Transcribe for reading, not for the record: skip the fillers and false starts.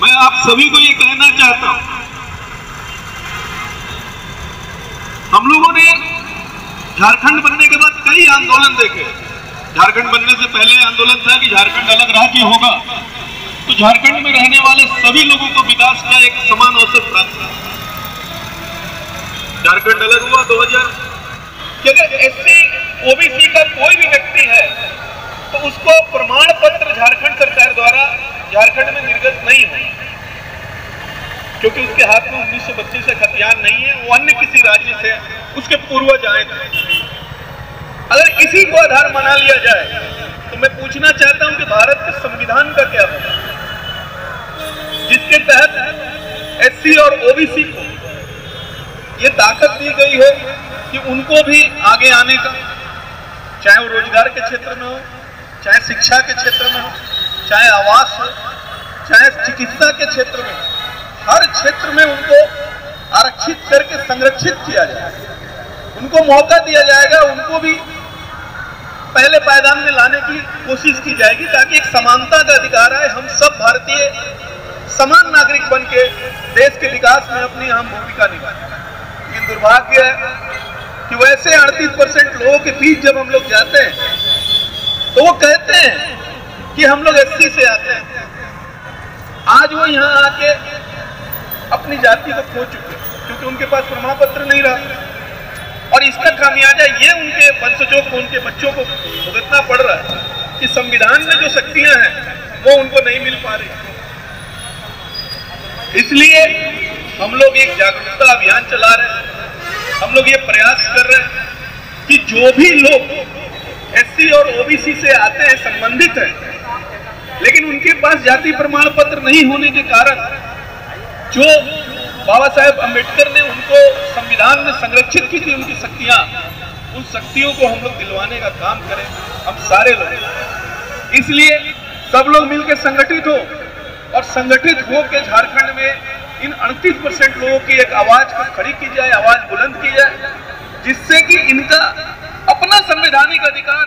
मैं आप सभी को ये कहना चाहता हूं, हम लोगों ने झारखंड बनने के बाद कई आंदोलन देखे। झारखंड बनने से पहले आंदोलन था कि झारखंड अलग राज्य होगा, तो झारखंड में रहने वाले सभी लोगों को विकास का एक समान अवसर प्राप्त हुआ। झारखंड अलग हुआ 2000 कि अगर एससी ओबीसी का कोई भी व्यक्ति है तो उसको प्रमाण पत्र झारखंड सरकार द्वारा झारखंड में निर्गत नहीं हो, क्योंकि उसके हाथ में 1932 से हथियार नहीं है, वो अन्य किसी राज्य से उसके पूर्वज आए थे। अगर इसी को आधार बना लिया जाए तो मैं पूछना चाहता हूं कि भारत के संविधान का क्या होगा, जिसके तहत एससी और ओबीसी को ये ताकत दी गई है कि उनको भी आगे आने का, चाहे वो रोजगार के क्षेत्र में हो, चाहे शिक्षा के क्षेत्र में हो, चाहे आवास हो, चाहे चिकित्सा के क्षेत्र में, हर क्षेत्र में उनको आरक्षित करके संरक्षित किया जाए, उनको मौका दिया जाएगा, उनको भी पहले पायदान में लाने की कोशिश की जाएगी ताकि एक समानता का अधिकार आए, हम सब भारतीय समान नागरिक बन के देश के विकास में अपनी अहम भूमिका निभाएं। लेकिन दुर्भाग्य है कि वैसे 38% लोगों के बीच जब हम लोग जाते हैं तो वो कहते हैं कि हम लोग एससी से आते हैं। आज वो यहाँ आके अपनी जाति को खो चुके क्योंकि उनके पास प्रमाण पत्र नहीं रहा, और इसका खामियाजा ये उनके वंशजों को, उनके बच्चों को भुगतना पड़ रहा है कि संविधान में जो शक्तियां हैं वो उनको नहीं मिल पा रही। इसलिए हम लोग एक जागरूकता अभियान चला रहे हैं, हम लोग ये प्रयास कर रहे हैं कि जो भी लोग एससी और ओबीसी से आते हैं, संबंधित हैं, लेकिन उनके पास जाति प्रमाण पत्र नहीं होने के कारण जो बाबा साहेब अम्बेडकर ने उनको संविधान में संरक्षित की थी उनकी शक्तियां, उन शक्तियों को हम लोग दिलवाने का काम करें, हम सारे लोग। इसलिए सब लोग मिलकर संगठित हो और संगठित होकर झारखंड में इन 38% लोगों की एक आवाज को खड़ी की जाए, आवाज बुलंद की जाए, जिससे कि इनका अपना संवैधानिक अधिकार